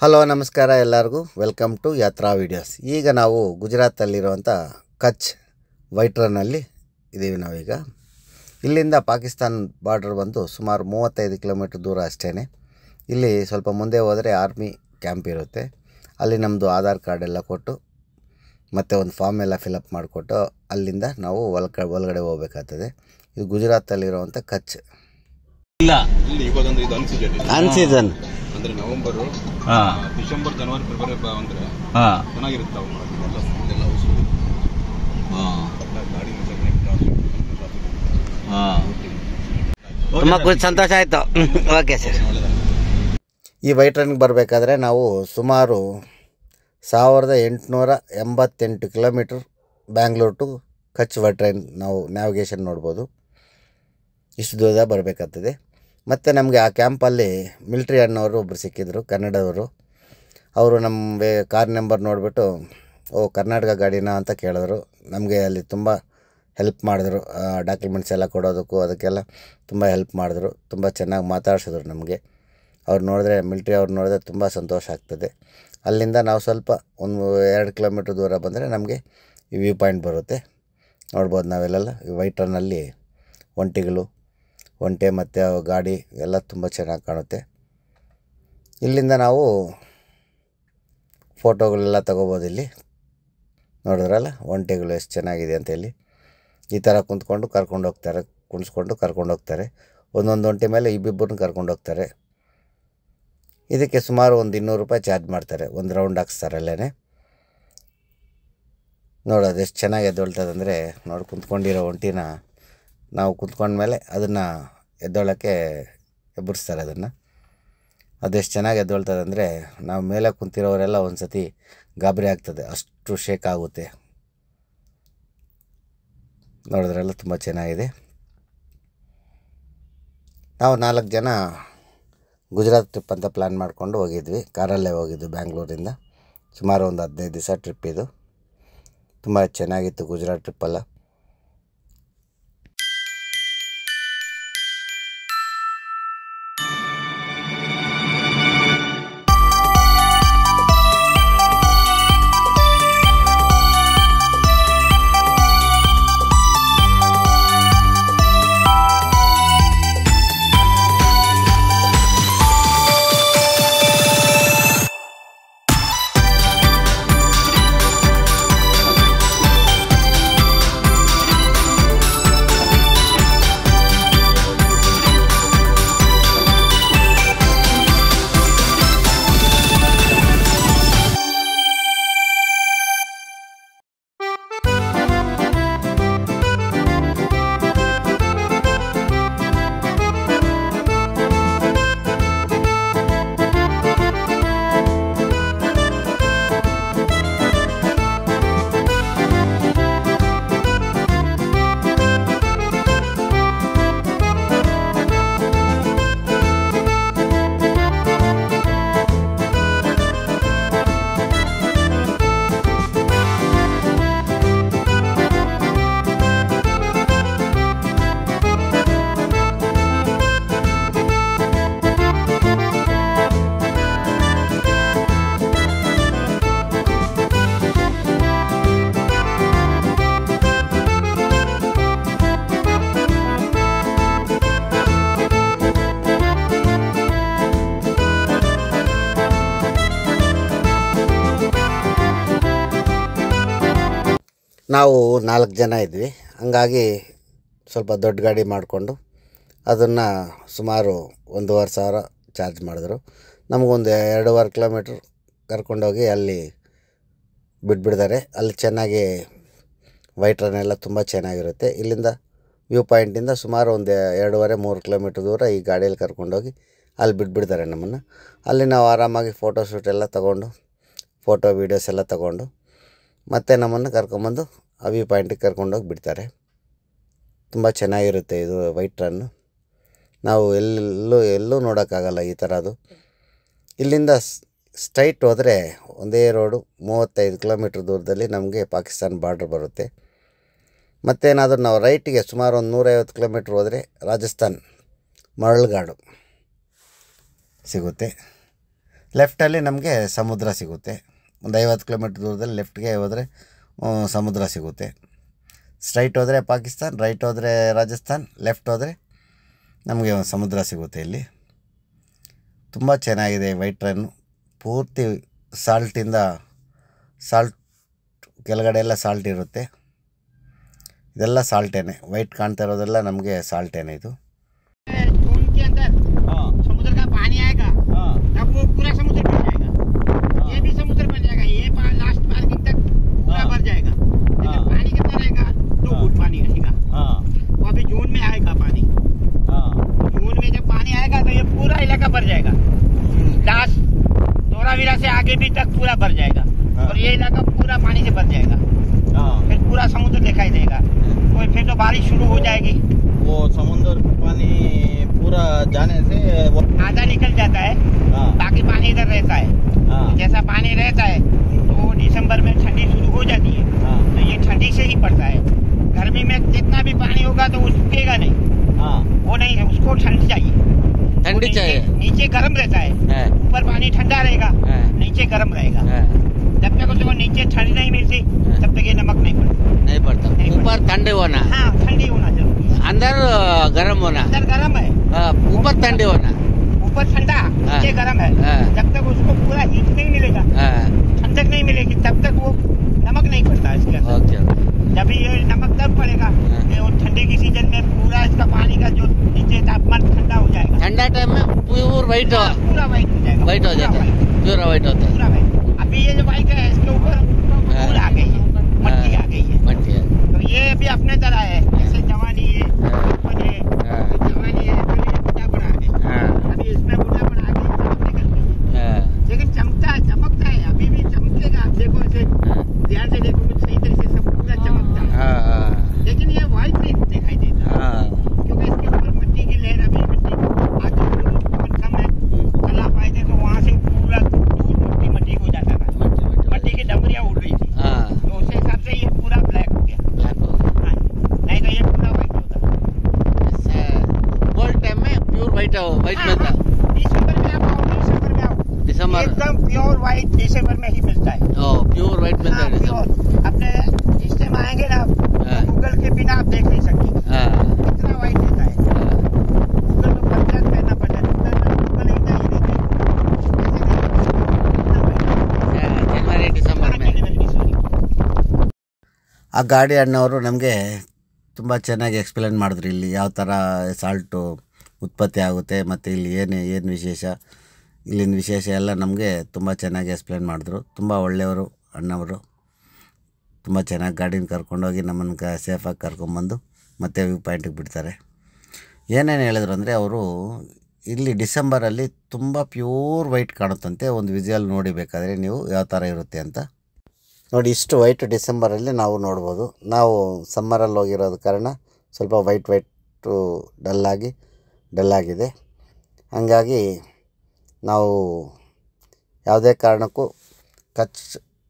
Hello ನಮಸ್ಕಾರ ಎಲ್ಲರಿಗೂ welcome to ಯಾತ್ರಾ ವೀಡಿಯೋಸ್. ಈಗ ನಾವು ಗುಜರಾತಲ್ಲಿರುವಂಥ ಕಚ್ ವೈಟ್ ರನ್ನಲ್ಲಿ ಇದ್ದೀವಿ. ನಾವೀಗ ಇಲ್ಲಿಂದ ಪಾಕಿಸ್ತಾನ್ ಬಾರ್ಡರ್ ಬಂದು ಸುಮಾರು 35 ಕಿಲೋಮೀಟ್ರ್ ದೂರ ಅಷ್ಟೇ. ಇಲ್ಲಿ ಸ್ವಲ್ಪ ಮುಂದೆ ಹೋದರೆ ಆರ್ಮಿ ಕ್ಯಾಂಪ್ ಇರುತ್ತೆ. ಅಲ್ಲಿ ನಮ್ಮದು ಆಧಾರ್ ಕಾರ್ಡ್ ಎಲ್ಲ ಕೊಟ್ಟು ಮತ್ತು ಒಂದು ಫಾರ್ಮ್ ಎಲ್ಲ ಫಿಲಪ್ ಮಾಡಿಕೊಟ್ಟು ಅಲ್ಲಿಂದ ನಾವು ಒಳಗಡೆ ಹೋಗಬೇಕಾಗ್ತದೆ. ಇದು ಗುಜರಾತಲ್ಲಿರುವಂಥ ಕಚ್. ಇಲ್ಲ ಇಲ್ಲಿ ಇವಾಗಂದ್ರೆ ಇದು ಅನ್ಸೀಸನ್ ಅಂದ್ರೆ ನವೆಂಬರ್ ಡಿಸೆಂಬರ್ ಜನವರಿ ಫೆಬ್ರವರಿ ಅಂದ್ರೆ ಚೆನ್ನಾಗಿರುತ್ತೆ. ತುಂಬ ಸಂತೋಷ ಆಯಿತು. Okay sir. ಈ ವೈಟ್ ರನ್ಗೆ ಬರಬೇಕಾದ್ರೆ ನಾವು ಸುಮಾರು 1888 kilometre Bangalore to Kutch white Rann ನಾವು ನ್ಯಾವಿಗೇಷನ್ ನೋಡ್ಬೋದು. ಇಷ್ಟು ದೂರ ಬರಬೇಕಾಗ್ತದೆ. ಮತ್ತು ನಮಗೆ ಆ ಕ್ಯಾಂಪಲ್ಲಿ ಮಿಲ್ಟ್ರಿ ಅಣ್ಣವರು ಒಬ್ಬರು ಸಿಕ್ಕಿದ್ರು, ಕನ್ನಡದವರು. ಅವರು ನಮ್ಮ ಕಾರ್ ನಂಬರ್ ನೋಡಿಬಿಟ್ಟು ಕರ್ನಾಟಕ ಗಾಡಿನಾ ಅಂತ ಕೇಳಿದ್ರು. ನಮಗೆ ಅಲ್ಲಿ ತುಂಬ ಹೆಲ್ಪ್ ಮಾಡಿದ್ರು. ಡಾಕ್ಯುಮೆಂಟ್ಸ್ ಎಲ್ಲ ಕೊಡೋದಕ್ಕೂ ಅದಕ್ಕೆಲ್ಲ ತುಂಬ ಹೆಲ್ಪ್ ಮಾಡಿದ್ರು. ತುಂಬ ಚೆನ್ನಾಗಿ ಮಾತಾಡ್ಸಿದ್ರು ನಮಗೆ. ಅವ್ರು ನೋಡಿದ್ರೆ ಮಿಲ್ಟ್ರಿ ಅವ್ರು ನೋಡಿದ್ರೆ ತುಂಬ ಸಂತೋಷ ಆಗ್ತದೆ. ಅಲ್ಲಿಂದ ನಾವು ಸ್ವಲ್ಪ ಒಂದು 2 ಕಿಲೋಮೀಟ್ರ್ ದೂರ ಬಂದರೆ ನಮಗೆ ಈ ವ್ಯೂ ಪಾಯಿಂಟ್ ಬರುತ್ತೆ. ನೋಡ್ಬೋದು ನಾವೆಲ್ಲ ಈ ವೈಟ್ ರನ್ನಲ್ಲಿ ಒಂಟೆ ಮತ್ತು ಗಾಡಿ ಎಲ್ಲ ತುಂಬ ಚೆನ್ನಾಗಿ ಕಾಣುತ್ತೆ. ಇಲ್ಲಿಂದ ನಾವು ಫೋಟೋಗಳೆಲ್ಲ ತಗೋಬೋದು. ಇಲ್ಲಿ ನೋಡಿದ್ರಲ್ಲ ಒಂಟೆಗಳು ಎಷ್ಟು ಚೆನ್ನಾಗಿದೆ ಅಂತ. ಇಲ್ಲಿ ಈ ಥರ ಕುಂತ್ಕೊಂಡು ಕುಣಿಸ್ಕೊಂಡು ಕರ್ಕೊಂಡು ಹೋಗ್ತಾರೆ. ಒಂದೊಂದು ಒಂಟೆ ಮೇಲೆ ಇಬ್ಬಿಬ್ಬರನ್ನ ಕರ್ಕೊಂಡು ಹೋಗ್ತಾರೆ. ಇದಕ್ಕೆ ಸುಮಾರು ಒಂದು 200 ರೂಪಾಯಿ ಚಾರ್ಜ್ ಮಾಡ್ತಾರೆ. ಒಂದು ರೌಂಡ್ ಹಾಕ್ಸ್ತಾರೆ ಅಲ್ಲೇ. ನೋಡೋದು ಎಷ್ಟು ಚೆನ್ನಾಗಿ ಎದ್ದೊಳ್ತದಂದರೆ ನೋಡಿ, ಕುಂತ್ಕೊಂಡಿರೋ ಒಂಟಿನ ನಾವು ಕುಂತ್ಕೊಂಡ್ಮೇಲೆ ಅದನ್ನು ಎದ್ದೊಳಕ್ಕೆ ಎಬ್ಬರಿಸ್ತಾರೆ. ಅದೆಷ್ಟು ಚೆನ್ನಾಗಿ ಎದ್ದೊಳ್ತದಂದರೆ ನಾವು ಮೇಲೆ ಕುಂತಿರೋರೆಲ್ಲ ಒಂದು ಸತಿ ಗಾಬರಿ ಆಗ್ತದೆ, ಅಷ್ಟು ಶೇಕ್ ಆಗುತ್ತೆ. ನೋಡಿದ್ರೆಲ್ಲ ತುಂಬ ಚೆನ್ನಾಗಿದೆ. ನಾವು 4 ಜನ ಗುಜರಾತ್ ಟ್ರಿಪ್ ಅಂತ ಪ್ಲ್ಯಾನ್ ಮಾಡಿಕೊಂಡು ಹೋಗಿದ್ವಿ. ಕಾರಲ್ಲೇ ಹೋಗಿದ್ವಿ ಬ್ಯಾಂಗ್ಳೂರಿಂದ. ಸುಮಾರು ಒಂದು 15 ದಿವಸ ಟ್ರಿಪ್ ಇದು. ತುಂಬ ಚೆನ್ನಾಗಿತ್ತು ಗುಜರಾತ್ ಟ್ರಿಪ್ಪೆಲ್ಲ. ನಾವು 4 ಜನ ಇದ್ವಿ. ಹಂಗಾಗಿ ಸ್ವಲ್ಪ ದೊಡ್ಡ ಗಾಡಿ ಮಾಡಿಕೊಂಡು ಅದನ್ನು ಸುಮಾರು 1,500 ಚಾರ್ಜ್ ಮಾಡಿದ್ರು. ನಮಗೊಂದು 2.5 ಕಿಲೋಮೀಟ್ರ್ ಕರ್ಕೊಂಡೋಗಿ ಅಲ್ಲಿ ಬಿಟ್ಬಿಡ್ತಾರೆ. ಅಲ್ಲಿ ಚೆನ್ನಾಗಿ ವೈಟ್ ರನ್ ಎಲ್ಲ ತುಂಬ ಚೆನ್ನಾಗಿರುತ್ತೆ. ಇಲ್ಲಿಂದ ವ್ಯೂ ಪಾಯಿಂಟಿಂದ ಸುಮಾರು ಒಂದು 2.5-3 ಕಿಲೋಮೀಟ್ರ್ ದೂರ ಈ ಗಾಡಿಯಲ್ಲಿ ಕರ್ಕೊಂಡೋಗಿ ಅಲ್ಲಿ ಬಿಟ್ಬಿಡ್ತಾರೆ ನಮ್ಮನ್ನು. ಅಲ್ಲಿ ನಾವು ಆರಾಮಾಗಿ ಫೋಟೋ ಶೂಟ್ ಎಲ್ಲ ತೊಗೊಂಡು ವೀಡಿಯೋಸ್ ಎಲ್ಲ ತೊಗೊಂಡು ಮತ್ತು ನಮ್ಮನ್ನು ಕರ್ಕೊಂಬಂದು ಆ ವ್ಯೂ ಪಾಯಿಂಟಿಗೆ ಕರ್ಕೊಂಡೋಗಿ ಬಿಡ್ತಾರೆ. ತುಂಬ ಚೆನ್ನಾಗಿರುತ್ತೆ ಇದು ವೈಟ್ ರನ್ನು. ನಾವು ಎಲ್ಲೂ ನೋಡೋಕ್ಕಾಗಲ್ಲ ಈ ಥರದ್ದು. ಇಲ್ಲಿಂದ ಸ್ಟ್ರೈಟ್ ಹೋದರೆ ಒಂದೇ ರೋಡು 35 ಕಿಲೋಮೀಟ್ರ್ ದೂರದಲ್ಲಿ ನಮಗೆ ಪಾಕಿಸ್ತಾನ್ ಬಾರ್ಡ್ರ್ ಬರುತ್ತೆ. ಮತ್ತೇನಾದರೂ ನಾವು ರೈಟಿಗೆ ಸುಮಾರು ಒಂದು 150 ಕಿಲೋಮೀಟ್ರ್ ಹೋದರೆ ರಾಜಸ್ಥಾನ್ ಮರಳುಗಾಡು ಸಿಗುತ್ತೆ. ಲೆಫ್ಟಲ್ಲಿ ನಮಗೆ ಸಮುದ್ರ ಸಿಗುತ್ತೆ. ಒಂದು 50 ಕಿಲೋಮೀಟ್ರ್ ದೂರದಲ್ಲಿ ಲೆಫ್ಟ್ಗೆ ಹೋದರೆ ಸಮುದ್ರ ಸಿಗುತ್ತೆ. ಸ್ಟ್ರೈಟ್ ಹೋದರೆ ಪಾಕಿಸ್ತಾನ್, ರೈಟ್ ಹೋದರೆ ರಾಜಸ್ಥಾನ್, ಲೆಫ್ಟ್ ಹೋದರೆ ನಮಗೆ ಒಂದು ಸಮುದ್ರ ಸಿಗುತ್ತೆ. ಇಲ್ಲಿ ತುಂಬ ಚೆನ್ನಾಗಿದೆ ವೈಟ್ ಟ್ರೈನು. ಪೂರ್ತಿ ಸಾಲ್ಟ್ ಕೆಳಗಡೆ ಎಲ್ಲ ಸಾಲ್ಟ್ ಇರುತ್ತೆ. ಇದೆಲ್ಲ ಸಾಲ್ಟೇನೆ, ವೈಟ್ ಕಾಣ್ತಾ ಇರೋದೆಲ್ಲ ನಮಗೆ ಸಾಲ್ಟೇನೆ. ಇದು जून के अंदर समुद्र का पानी आएगा, तब वो पूरा समुद्र बन जाएगा। ये भी समुद्र बन जाएगा, ये लास्ट पार्किंग तक पूरा भर जाएगा। लेकिन पानी कितना रहेगा? 2 फुट पानी रहेगा। वो अभी जून में आएगा पानी। जून में जब पानी आएगा तो ये पूरा इलाका भर जाएगा। लास्ट धोलावीरा से आगे भी तक पूरा भर जाएगा और ये इलाका पूरा पानी से भर जाएगा। फिर पूरा समुद्र दिखाई देगा। तो फिर तो बारिश शुरू हो जाएगी। वो समुद्र पानी पूरा जाने से आधा निकल जाता है, बाकी पानी इधर रहता है। जैसा पानी रहता है तो दिसंबर में ठंडी शुरू हो जाती है, तो ये ठंडी से ही पड़ता है। गर्मी में जितना भी पानी होगा तो वो सूखेगा नहीं, वो नहीं है, उसको ठंड चाहिए। ठंडी चाहिए। नीचे गर्म रहता है, ऊपर पानी ठंडा रहेगा, नीचे गर्म रहेगा। जब तक उसको नीचे ठंड नहीं मिलती तब तक ये नमक नहीं पड़ता। ऊपर ठंडे होना, हाँ ठंडी होना जरूरी है। अंदर गर्म होना, अंदर गर्म है, ऊपर ठंडे होना, ऊपर ठंडा, नीचे गर्म है। जब तक उसको पूरा हीट नहीं मिलेगा, ठंडक नहीं मिलेगी, तब तक वो नमक नहीं पड़ता इसके अंदर। जब ये नमक तब पड़ेगा वो ठंडी की सीजन में पूरा इसका पानी का जो नीचे तापमान ठंडा हो जाएगा। ठंडा टाइम में प्योर वाइट पूरा वाइट हो जाएगा, वाइट हो जाता है, प्योर वाइट होता है। पूरा वाइट। अभी ये जो वाइट है इसके ऊपर धूल आ गई है, मट्टी आ गई है। मट्टी है। तो ये भी अपने तरह है, जैसे जवानी है, बचपन है, जवानी है, फिर ये बुढ़ापन आ गई। अभी इसमें बुढ़ापन आ गई, चमक निकल गई है। लेकिन चमकता है, अभी भी चमकेगा। आप देखो इसे ध्यान से देखो, कुछ सही तरह से सब पूरा चमकता है। लेकिन ये व्हाइट नहीं दिखाई देता, क्योंकि इसके ऊपर मिट्टी की लेयर, अभी मिट्टी आज कम है, कल आप आए थे तो वहाँ से पूरा दूर मिट्टी को जाता था, मट्टी की डबरियाँ उड़ रही थी। तो उस हिसाब से ये पूरा ब्लैक हो गया। हाँ, नहीं तो ये पूरा व्हाइट होता। कोल्ड टाइम में प्योर वाइट मिलता। दिसंबर में आप आओ, दिसंबर एकदम प्योर व्हाइट दिसंबर में ही मिलता है। प्योर वाइट मिलता है। प्योर अपने सिस्टम आएंगे ना, गूगल के बिना आप देख नहीं सकते कितना व्हाइट रहता है। गूगल को पंचायत करना पड़ता है, गूगल एकदम ही देते हैं। जनवरी दिसंबर में। ಆ ಗಾಡಿ ಅಣ್ಣವರು ನಮಗೆ ತುಂಬ ಚೆನ್ನಾಗಿ ಎಕ್ಸ್ಪ್ಲೇನ್ ಮಾಡಿದ್ರು, ಇಲ್ಲಿ ಯಾವ ಥರ ಸಾಲ್ಟು ಉತ್ಪತ್ತಿ ಆಗುತ್ತೆ ಮತ್ತು ಇಲ್ಲಿ ಏನು ವಿಶೇಷ, ಇಲ್ಲಿನ ವಿಶೇಷ ಎಲ್ಲ ನಮಗೆ ತುಂಬ ಚೆನ್ನಾಗಿ ಎಕ್ಸ್ಪ್ಲೇನ್ ಮಾಡಿದ್ರು. ತುಂಬ ಒಳ್ಳೆಯವರು ಅಣ್ಣವರು. ತುಂಬ ಚೆನ್ನಾಗಿ ಗಾಡಿನ ಕರ್ಕೊಂಡೋಗಿ ನಮ್ಮನ್ನು ಸೇಫಾಗಿ ಕರ್ಕೊಂಬಂದು ಮತ್ತೆ ವ್ಯೂ ಪಾಯಿಂಟಿಗೆ ಬಿಡ್ತಾರೆ. ಏನೇನು ಹೇಳಿದ್ರು ಅಂದರೆ, ಅವರು ಇಲ್ಲಿ ಡಿಸೆಂಬರಲ್ಲಿ ತುಂಬ ಪ್ಯೂರ್ ವೈಟ್ ಕಾಣುತ್ತಂತೆ. ಒಂದು ವಿಜುವಲ್ ನೋಡಿ ಬೇಕಾದರೆ ನೀವು ಯಾವ ಥರ ಇರುತ್ತೆ ಅಂತ ನೋಡಿ. ಇಷ್ಟು ವೈಟ್ ಡಿಸೆಂಬರಲ್ಲಿ ನಾವು ನೋಡ್ಬೋದು. ನಾವು ಸಮ್ಮರಲ್ಲಿ ಹೋಗಿರೋದ ಕಾರಣ ಸ್ವಲ್ಪ ವೈಟು ಡಲ್ಲಾಗಿದೆ. ಹಾಗಾಗಿ ನಾವು ಯಾವುದೇ ಕಾರಣಕ್ಕೂ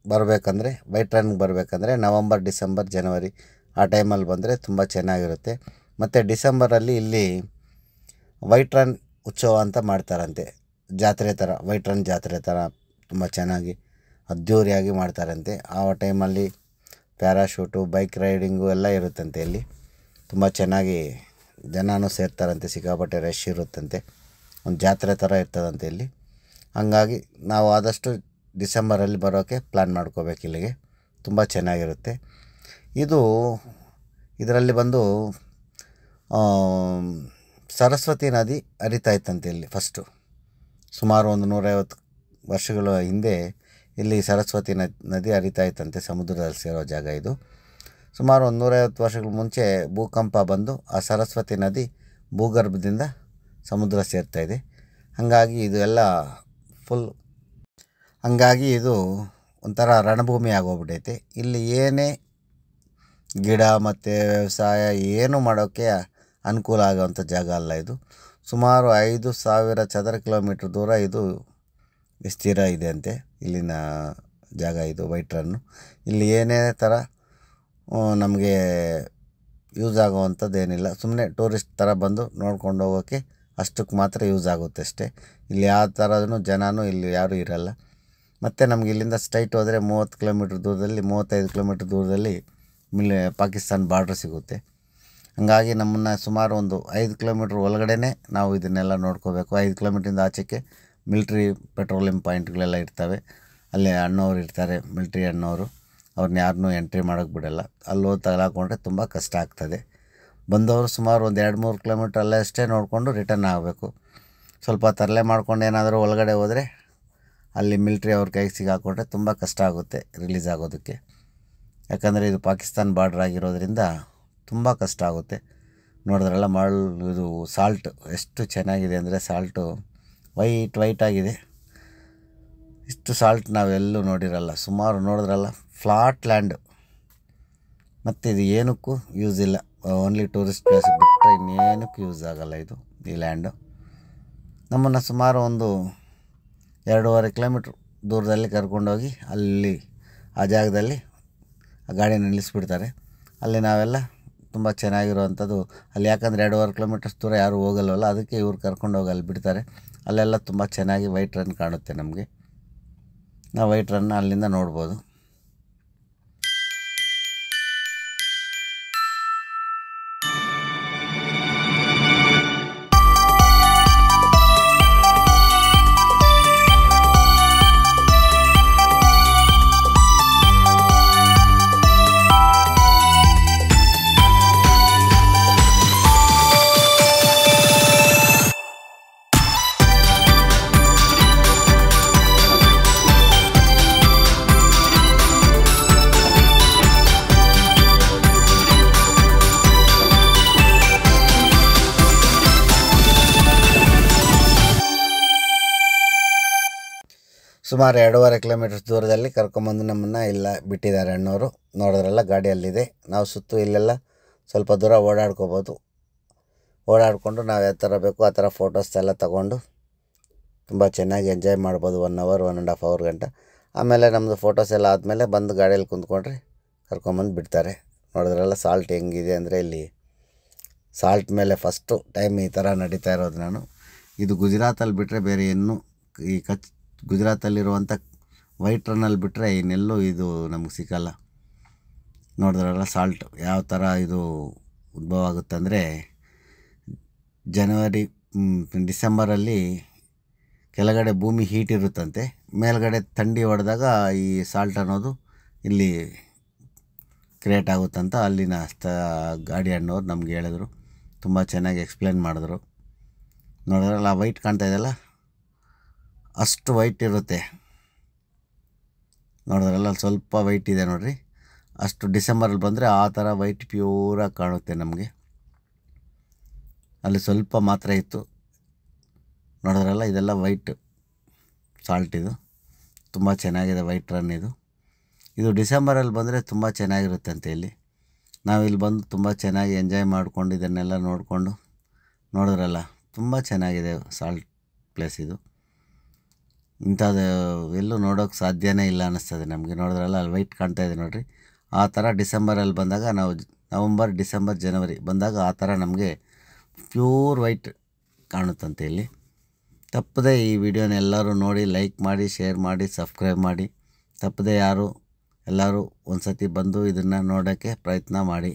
ಬರಬೇಕಂದ್ರೆ ವೈಟ್ ಟ್ರೈನ್ಗೆ ಬರಬೇಕಂದ್ರೆ ನವಂಬರ್, ಡಿಸೆಂಬರ್, ಜನವರಿ ಆ ಟೈಮಲ್ಲಿ ಬಂದರೆ ತುಂಬ ಚೆನ್ನಾಗಿರುತ್ತೆ. ಮತ್ತು ಡಿಸೆಂಬರಲ್ಲಿ ಇಲ್ಲಿ ವೈಟ್ ಟ್ರೈನ್ ಉತ್ಸವ ಅಂತ ಮಾಡ್ತಾರಂತೆ, ಜಾತ್ರೆ ಥರ, ವೈಟ್ ಟ್ರೈನ್ ಜಾತ್ರೆ ಥರ ತುಂಬ ಚೆನ್ನಾಗಿ ಅದ್ಧೂರಿಯಾಗಿ ಮಾಡ್ತಾರಂತೆ. ಆ ಟೈಮಲ್ಲಿ ಪ್ಯಾರಾಶೂಟು, ಬೈಕ್ ರೈಡಿಂಗು ಎಲ್ಲ ಇರುತ್ತಂತೆ. ಇಲ್ಲಿ ತುಂಬ ಚೆನ್ನಾಗಿ ಜನನೂ ಸೇರ್ತಾರಂತೆ, ಸಿಕ್ಕಾಪಟ್ಟೆ ರಶ್ ಇರುತ್ತಂತೆ, ಒಂದು ಜಾತ್ರೆ ಥರ ಇರ್ತದಂತೆ ಇಲ್ಲಿ. ಹಾಗಾಗಿ ನಾವು ಆದಷ್ಟು ಡಿಸೆಂಬರಲ್ಲಿ ಬರೋಕ್ಕೆ ಪ್ಲ್ಯಾನ್ ಮಾಡ್ಕೋಬೇಕು. ಇಲ್ಲಿಗೆ ತುಂಬ ಚೆನ್ನಾಗಿರುತ್ತೆ. ಇದರಲ್ಲಿ ಬಂದು ಸರಸ್ವತಿ ನದಿ ಹರಿತಾ ಇತ್ತಂತೆ ಇಲ್ಲಿ ಫಸ್ಟು. ಸುಮಾರು ಒಂದು 150 ವರ್ಷಗಳ ಹಿಂದೆ ಇಲ್ಲಿ ಸರಸ್ವತಿ ನದಿ ಹರಿತಾ ಇತ್ತಂತೆ, ಸಮುದ್ರದಲ್ಲಿ ಸೇರೋ ಜಾಗ ಇದು. ಸುಮಾರು ಒಂದು 150 ವರ್ಷಗಳ ಮುಂಚೆ ಭೂಕಂಪ ಬಂದು ಆ ಸರಸ್ವತಿ ನದಿ ಭೂಗರ್ಭದಿಂದ ಸಮುದ್ರ ಸೇರ್ತಾಯಿದೆ. ಹಾಗಾಗಿ ಇದು ಎಲ್ಲ ಹಾಗಾಗಿ ಇದು ಒಂಥರ ರಣಭೂಮಿ ಆಗೋಗ್ಬಿಟ್ಟೈತೆ. ಇಲ್ಲಿ ಏನೇ ಗಿಡ ಮತ್ತು ವ್ಯವಸಾಯ ಏನು ಮಾಡೋಕ್ಕೆ ಅನುಕೂಲ ಆಗೋವಂಥ ಜಾಗ ಅಲ್ಲ ಇದು. ಸುಮಾರು 5,000 ಚದರ ಕಿಲೋಮೀಟ್ರ್ ದೂರ ಇದು ವಿಸ್ತೀರ ಇದೆ ಅಂತೆ ಇಲ್ಲಿನ ಜಾಗ ಇದು ವೈಟ್ ರನ್ನು. ಇಲ್ಲಿ ಏನೇ ಥರ ನಮಗೆ ಯೂಸ್ ಆಗೋವಂಥದ್ದು ಏನಿಲ್ಲ, ಸುಮ್ಮನೆ ಟೂರಿಸ್ಟ್ ಥರ ಬಂದು ನೋಡ್ಕೊಂಡು ಹೋಗೋಕ್ಕೆ ಅಷ್ಟಕ್ಕೆ ಮಾತ್ರ ಯೂಸ್ ಆಗುತ್ತೆ ಅಷ್ಟೇ. ಇಲ್ಲಿ ಯಾವ ಥರದೂ ಜನನೂ ಇಲ್ಲಿ ಯಾರೂ ಇರಲ್ಲ. ಮತ್ತು ನಮ್ಗೆ ಇಲ್ಲಿಂದ ಸ್ಟ್ರೈಟ್ ಹೋದರೆ 30 ಕಿಲೋಮೀಟ್ರ್ ದೂರದಲ್ಲಿ 35 ಕಿಲೋಮೀಟ್ರ್ ದೂರದಲ್ಲಿ ಪಾಕಿಸ್ತಾನ ಬಾರ್ಡ್ರ್ ಸಿಗುತ್ತೆ. ಹಾಗಾಗಿ ನಮ್ಮನ್ನು ಸುಮಾರು ಒಂದು 5 ಕಿಲೋಮೀಟ್ರ್ ಒಳಗಡೆನೇ ನಾವು ಇದನ್ನೆಲ್ಲ ನೋಡ್ಕೋಬೇಕು. 5 ಕಿಲೋಮೀಟ್ರಿಂದ ಆಚೆಗೆ ಮಿಲ್ಟ್ರಿ ಪೆಟ್ರೋಲಿಯಂ ಪಾಯಿಂಟ್ಗಳೆಲ್ಲ ಇರ್ತವೆ. ಅಲ್ಲೇ ಅಣ್ಣವ್ರು ಇರ್ತಾರೆ, ಮಿಲ್ಟ್ರಿ ಅಣ್ಣವರು. ಅವ್ರನ್ನ ಯಾರನ್ನೂ ಎಂಟ್ರಿ ಮಾಡೋಕ್ಕೆ ಬಿಡೋಲ್ಲ. ಅಲ್ಲಿ ಹೋಗಿ ತಗೊಳಕೊಂಡ್ರೆ ತುಂಬ ಕಷ್ಟ ಆಗ್ತದೆ. ಬಂದವರು ಸುಮಾರು ಒಂದು 2-3 ಕಿಲೋಮೀಟ್ರ್ ಅಲ್ಲೇ ಅಷ್ಟೇ ನೋಡಿಕೊಂಡು ರಿಟರ್ನ್ ಆಗಬೇಕು. ಸ್ವಲ್ಪ ತರಲೆ ಮಾಡ್ಕೊಂಡು ಏನಾದರೂ ಒಳಗಡೆ ಹೋದರೆ ಅಲ್ಲಿ ಮಿಲ್ಟ್ರಿ ಅವ್ರ ಕೈಗೆ ಸಿಗಾಕೊಂಡ್ರೆ ತುಂಬ ಕಷ್ಟ ಆಗುತ್ತೆ ರಿಲೀಸ್ ಆಗೋದಕ್ಕೆ. ಯಾಕಂದರೆ ಇದು ಪಾಕಿಸ್ತಾನ ಬಾರ್ಡ್ರ್ ಆಗಿರೋದ್ರಿಂದ ತುಂಬ ಕಷ್ಟ ಆಗುತ್ತೆ. ನೋಡಿದ್ರಲ್ಲ ಇದು ಸಾಲ್ಟ್ ಎಷ್ಟು ಚೆನ್ನಾಗಿದೆ ಅಂದರೆ ಸಾಲ್ಟು ವೈಟ್ ಆಗಿದೆ. ಇಷ್ಟು ಸಾಲ್ಟ್ ನಾವೆಲ್ಲೂ ನೋಡಿರಲ್ಲ. ಸುಮಾರು ನೋಡಿದ್ರಲ್ಲ, ಫ್ಲಾಟ್ ಲ್ಯಾಂಡು. ಮತ್ತು ಇದು ಏನಕ್ಕೂ ಯೂಸ್ ಇಲ್ಲ, ಓನ್ಲಿ ಟೂರಿಸ್ಟ್ ಪ್ಲೇಸ್ ಬಿಟ್ಟರೆ ಇನ್ನೇನಕ್ಕೂ ಯೂಸ್ ಆಗೋಲ್ಲ ಇದು ಈ ಲ್ಯಾಂಡು. ನಮ್ಮನ್ನು ಸುಮಾರು ಒಂದು 2.5 ಕಿಲೋಮೀಟ್ರ್ ದೂರದಲ್ಲಿ ಕರ್ಕೊಂಡೋಗಿ ಅಲ್ಲಿ ಆ ಜಾಗದಲ್ಲಿ ಆ ಗಾಡಿನ ನಿಲ್ಲಿಸ್ಬಿಡ್ತಾರೆ. ಅಲ್ಲಿ ನಾವೆಲ್ಲ ತುಂಬ ಚೆನ್ನಾಗಿರುವಂಥದ್ದು ಅಲ್ಲಿ, ಯಾಕಂದರೆ 2.5 ಕಿಲೋಮೀಟರ್ಸ್ ದೂರ ಯಾರೂ ಹೋಗಲ್ವಲ್ಲ, ಅದಕ್ಕೆ ಇವ್ರು ಕರ್ಕೊಂಡೋಗಿ ಅಲ್ಲಿ ಬಿಡ್ತಾರೆ. ಅಲ್ಲೆಲ್ಲ ತುಂಬ ಚೆನ್ನಾಗಿ ವೈಟ್ ರನ್ ಕಾಣುತ್ತೆ ನಮಗೆ. ನಾವು ವೈಟ್ ರನ್ನ ಅಲ್ಲಿಂದ ನೋಡ್ಬೋದು. ಸುಮಾರು 2.5 ಕಿಲೋಮೀಟರ್ಸ್ ದೂರದಲ್ಲಿ ಕರ್ಕೊಂಬಂದು ನಮ್ಮನ್ನು ಇಲ್ಲ ಬಿಟ್ಟಿದ್ದಾರೆ ಅಣ್ಣವರು. ನೋಡಿದ್ರಲ್ಲ ಗಾಡಿಯಲ್ಲಿದೆ. ನಾವು ಸುತ್ತು ಇಲ್ಲೆಲ್ಲ ಸ್ವಲ್ಪ ದೂರ ಓಡಾಡ್ಕೋಬೋದು. ಓಡಾಡಿಕೊಂಡು ನಾವು ಯಾವ ಥರ ಬೇಕು ಆ ಥರ ಫೋಟೋಸ್ ಎಲ್ಲ ತೊಗೊಂಡು ತುಂಬ ಚೆನ್ನಾಗಿ ಎಂಜಾಯ್ ಮಾಡ್ಬೋದು. 1 ಅವರ್ 1.5 ಅವರ್ ಗಂಟ. ಆಮೇಲೆ ನಮ್ಮದು ಫೋಟೋಸ್ ಎಲ್ಲ ಆದಮೇಲೆ ಬಂದು ಗಾಡಿಯಲ್ಲಿ ಕುಂತ್ಕೊಂಡ್ರೆ ಕರ್ಕೊಂಬಂದು ಬಿಡ್ತಾರೆ. ನೋಡಿದ್ರಲ್ಲ ಸಾಲ್ಟ್ ಹೆಂಗಿದೆ ಅಂದರೆ, ಇಲ್ಲಿ ಸಾಲ್ಟ್ ಮೇಲೆ ಫಸ್ಟು ಟೈಮ್ ಈ ಥರ ನಡೀತಾ ಇರೋದು ನಾನು. ಇದು ಗುಜರಾತಲ್ಲಿ ಬಿಟ್ಟರೆ ಬೇರೆ ಇನ್ನೂ ಈ ಗುಜರಾತಲ್ಲಿರುವಂಥ ವೈಟ್ ರನ್ನಲ್ಲಿ ಬಿಟ್ಟರೆ ಇನ್ನೆಲ್ಲೂ ಇದು ನಮಗೆ ಸಿಕ್ಕಲ್ಲ. ನೋಡಿದ್ರಲ್ಲ ಸಾಲ್ಟ್ ಯಾವ ಥರ ಇದು ಉದ್ಭವ ಆಗುತ್ತಂದರೆ, ಡಿಸೆಂಬರಲ್ಲಿ ಕೆಳಗಡೆ ಭೂಮಿ ಹೀಟ್ ಇರುತ್ತಂತೆ, ಮೇಲ್ಗಡೆ ಥಂಡಿ ಹೊಡೆದಾಗ ಈ ಸಾಲ್ಟ್ ಅನ್ನೋದು ಇಲ್ಲಿ ಕ್ರಿಯೇಟ್ ಆಗುತ್ತಂತ ಅಲ್ಲಿನ ಗಾಡಿ ಅಣ್ಣವ್ರು ನಮ್ಗೆ ಹೇಳಿದ್ರು. ತುಂಬ ಚೆನ್ನಾಗಿ ಎಕ್ಸ್ಪ್ಲೇನ್ ಮಾಡಿದ್ರು. ನೋಡಿದ್ರಲ್ಲ ವೈಟ್ ಕಾಣ್ತಾ ಇದೆಯಲ್ಲ, ಅಷ್ಟು ವೈಟ್ ಇರುತ್ತೆ. ನೋಡಿದ್ರಲ್ಲ ಸ್ವಲ್ಪ ವೈಟ್ ಇದೆ ನೋಡಿರಿ. ಅಷ್ಟು ಡಿಸೆಂಬರಲ್ಲಿ ಬಂದರೆ ಆ ಥರ ವೈಟ್ ಪ್ಯೂರಾಗಿ ಕಾಣುತ್ತೆ ನಮಗೆ. ಅಲ್ಲಿ ಸ್ವಲ್ಪ ಮಾತ್ರ ಇತ್ತು. ನೋಡಿದ್ರಲ್ಲ ಇದೆಲ್ಲ ವೈಟ್ ಸಾಲ್ಟ್. ಇದು ತುಂಬ ಚೆನ್ನಾಗಿದೆ ವೈಟ್ ರನ್. ಇದು ಡಿಸೆಂಬರಲ್ಲಿ ಬಂದರೆ ತುಂಬ ಚೆನ್ನಾಗಿರುತ್ತಂತೆ ಇಲ್ಲಿ. ನಾವಿಲ್ಲಿ ಬಂದು ತುಂಬ ಚೆನ್ನಾಗಿ ಎಂಜಾಯ್ ಮಾಡಿಕೊಂಡು ಇದನ್ನೆಲ್ಲ ನೋಡಿಕೊಂಡು, ನೋಡಿದ್ರಲ್ಲ ತುಂಬ ಚೆನ್ನಾಗಿದೆ ಸಾಲ್ಟ್ ಪ್ಲೇಸ್ ಇದು. ಇಂಥದ್ದು ಎಲ್ಲೂ ನೋಡೋಕ್ಕೆ ಸಾಧ್ಯನೇ ಇಲ್ಲ ಅನ್ನಿಸ್ತದೆ ನಮಗೆ. ನೋಡಿದ್ರಲ್ಲ ಅಲ್ಲಿ ವೈಟ್ ಕಾಣ್ತಾ ಇದೆ ನೋಡಿರಿ. ಆ ಥರ ಡಿಸೆಂಬರಲ್ಲಿ ಬಂದಾಗ ನಾವು ನವಂಬರ್, ಡಿಸೆಂಬರ್, ಜನವರಿ ಬಂದಾಗ ಆ ಥರ ನಮಗೆ ಪ್ಯೂರ್ ವೈಟ್ ಕಾಣುತ್ತಂತೆ ಇಲ್ಲಿ. ತಪ್ಪದೆ ಈ ವಿಡಿಯೋನ ಎಲ್ಲರೂ ನೋಡಿ, ಲೈಕ್ ಮಾಡಿ, ಶೇರ್ ಮಾಡಿ, ಸಬ್ಸ್ಕ್ರೈಬ್ ಮಾಡಿ. ತಪ್ಪದೆ ಎಲ್ಲರೂ ಒಂದು ಸತಿ ಬಂದು ಇದನ್ನು ನೋಡೋಕ್ಕೆ ಪ್ರಯತ್ನ ಮಾಡಿ.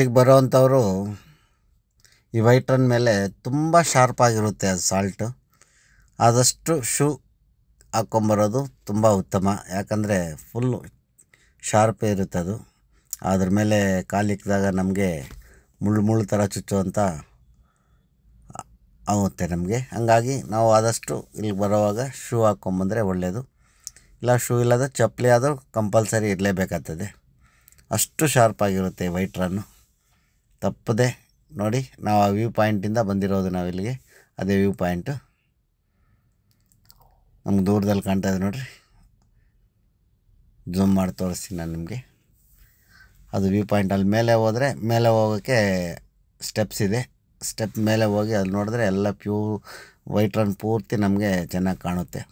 ಇಲ್ಲಿಗೆ ಬರೋವಂಥವ್ರು ಈ ವೈಟ್ ರನ್ ಮೇಲೆ ತುಂಬ ಶಾರ್ಪಾಗಿರುತ್ತೆ ಅದು ಸಾಲ್ಟು. ಆದಷ್ಟು ಶೂ ಹಾಕ್ಕೊಂಬರೋದು ತುಂಬ ಉತ್ತಮ, ಯಾಕಂದರೆ ಫುಲ್ಲು ಶಾರ್ಪೇ ಇರುತ್ತೆ ಅದು. ಅದ್ರ ಮೇಲೆ ಕಾಲಿಕ್ಕಿದಾಗ ನಮಗೆ ಮುಳ್ಳು ಥರ ಚುಚ್ಚುವಂಥ ಆಗುತ್ತೆ ನಮಗೆ. ಹಂಗಾಗಿ ನಾವು ಆದಷ್ಟು ಇಲ್ಲಿಗೆ ಬರೋವಾಗ ಶೂ ಹಾಕ್ಕೊಂಬಂದರೆ ಒಳ್ಳೆಯದು. ಇಲ್ಲ ಶೂ ಇಲ್ಲದ ಚಪ್ಪಲಿ ಆದರೂ ಕಂಪಲ್ಸರಿ ಇರಲೇಬೇಕಾಗ್ತದೆ. ಅಷ್ಟು ಶಾರ್ಪಾಗಿರುತ್ತೆ ವೈಟ್ ರನ್ನು. ತಪ್ಪದೆ ನೋಡಿ, ನಾವು ಆ ವ್ಯೂ ಪಾಯಿಂಟಿಂದ ಬಂದಿರೋದು ನಾವಿಲ್ಲಿಗೆ. ಅದೇ ವ್ಯೂ ಪಾಯಿಂಟು ನಮ್ಗೆ ದೂರದಲ್ಲಿ ಕಾಣ್ತಾ ಇದೆ ನೋಡಿರಿ. ಝೂಮ್ ಮಾಡಿ ತೋರಿಸ್ತೀನಿ ನಾನು ನಿಮಗೆ. ಅದು ವ್ಯೂ ಪಾಯಿಂಟ್. ಅಲ್ಲಿ ಮೇಲೆ ಹೋದರೆ ಮೇಲೆ ಹೋಗೋಕ್ಕೆ ಸ್ಟೆಪ್ಸ್ ಇದೆ. ಸ್ಟೆಪ್ ಮೇಲೆ ಹೋಗಿ ಅಲ್ಲಿ ನೋಡಿದ್ರೆ ಎಲ್ಲ ವೈಟ್ ರನ್ ಪೂರ್ತಿ ನಮಗೆ ಚೆನ್ನಾಗಿ ಕಾಣುತ್ತೆ.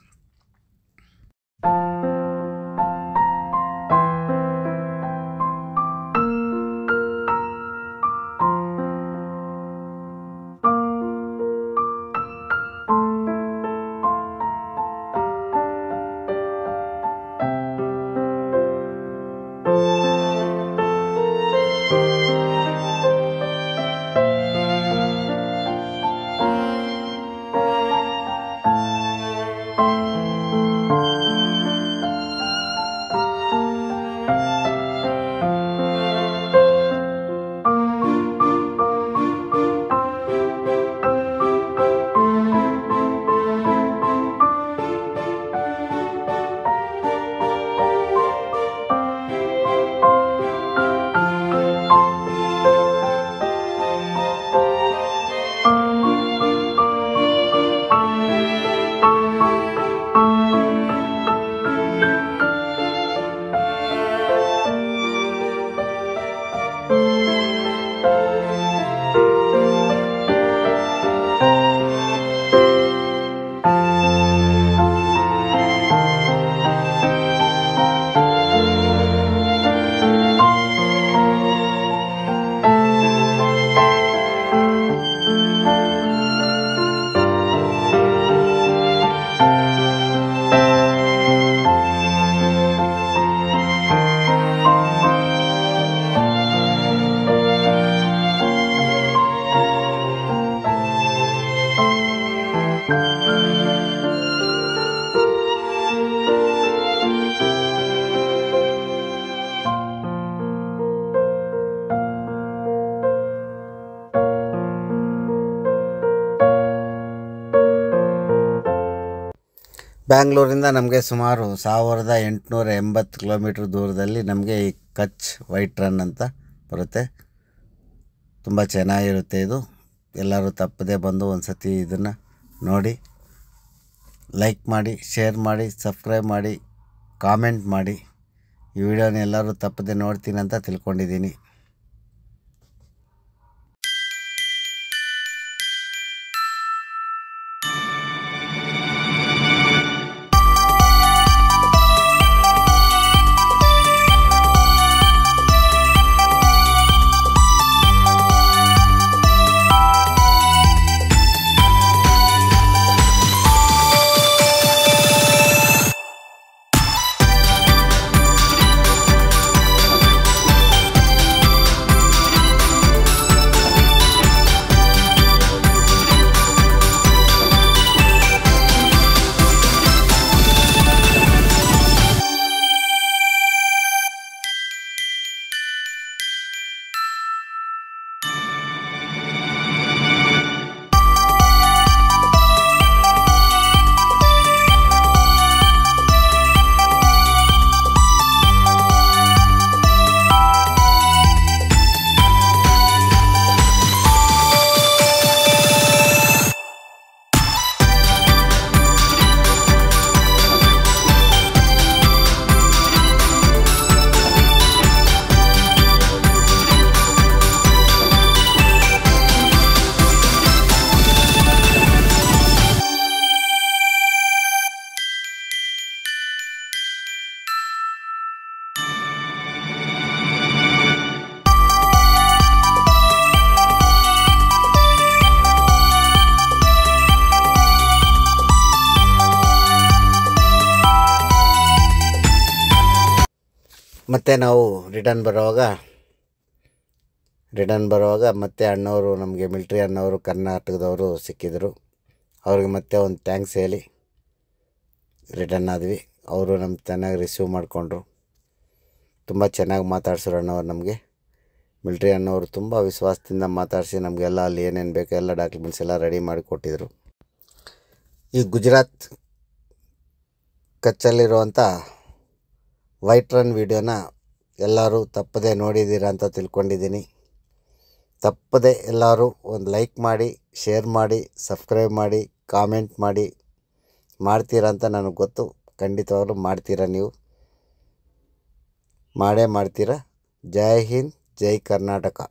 ಬ್ಯಾಂಗ್ಳೂರಿಂದ ನಮಗೆ ಸುಮಾರು 1880 ಕಿಲೋಮೀಟ್ರ್ ದೂರದಲ್ಲಿ ನಮಗೆ ಈ ಕಚ್ ವೈಟ್ ರನ್ ಅಂತ ಬರುತ್ತೆ. ತುಂಬ ಚೆನ್ನಾಗಿರುತ್ತೆ ಇದು. ಎಲ್ಲರೂ ತಪ್ಪದೇ ಬಂದು ಒಂದು ಸತಿ ಇದನ್ನು ನೋಡಿ, ಲೈಕ್ ಮಾಡಿ, ಶೇರ್ ಮಾಡಿ, ಸಬ್ಸ್ಕ್ರೈಬ್ ಮಾಡಿ, ಕಾಮೆಂಟ್ ಮಾಡಿ. ಈ ವಿಡಿಯೋನ ಎಲ್ಲರೂ ತಪ್ಪದೆ ನೋಡ್ತೀನಿ ಅಂತ ತಿಳ್ಕೊಂಡಿದ್ದೀನಿ. ಮತ್ತು ನಾವು ರಿಟರ್ನ್ ಬರುವಾಗ ರಿಟರ್ನ್ ಬರುವಾಗ ಮತ್ತೆ ಅಣ್ಣವರು ನಮಗೆ ಮಿಲ್ಟ್ರಿ ಅಣ್ಣವರು ಕರ್ನಾಟಕದವರು ಸಿಕ್ಕಿದ್ರು. ಅವ್ರಿಗೆ ಮತ್ತೆ ಒಂದು ಥ್ಯಾಂಕ್ಸ್ ಹೇಳಿ ರಿಟರ್ನ್ ಆದ್ವಿ. ಅವರು ನಮ್ಮ ಚೆನ್ನಾಗಿ ರಿಸೀವ್ ಮಾಡಿಕೊಂಡ್ರು. ತುಂಬ ಚೆನ್ನಾಗಿ ಮಾತಾಡ್ಸಿದ್ರು ಅಣ್ಣವ್ರು ನಮಗೆ. ಮಿಲ್ಟ್ರಿ ಅಣ್ಣವರು ತುಂಬ ವಿಶ್ವಾಸದಿಂದ ಮಾತಾಡಿಸಿ ನಮಗೆಲ್ಲ ಅಲ್ಲಿ ಏನೇನು ಬೇಕೋ ಎಲ್ಲ ಡಾಕ್ಯುಮೆಂಟ್ಸ್ ಎಲ್ಲ ರೆಡಿ ಮಾಡಿ ಕೊಟ್ಟಿದ್ದರು. ಈ ಗುಜರಾತ್ ಕಚ್ಚಲ್ಲಿರುವಂಥ ವೈಟ್ ರನ್ ವೀಡಿಯೋನ ಎಲ್ಲರೂ ತಪ್ಪದೆ ನೋಡಿದ್ದೀರಾ ಅಂತ ತಿಳ್ಕೊಂಡಿದ್ದೀನಿ. ತಪ್ಪದೆ ಎಲ್ಲರೂ ಒಂದು ಲೈಕ್ ಮಾಡಿ, ಶೇರ್ ಮಾಡಿ, ಸಬ್ಸ್ಕ್ರೈಬ್ ಮಾಡಿ, ಕಾಮೆಂಟ್ ಮಾಡಿ. ಮಾಡ್ತೀರಾ ಅಂತ ನನಗೆ ಗೊತ್ತು. ಖಂಡಿತವಾಗ್ಲೂ ಮಾಡ್ತೀರಾ, ನೀವು ಮಾಡೇ ಮಾಡ್ತೀರಾ. ಜೈ ಹಿಂದ್, ಜೈ ಕರ್ನಾಟಕ.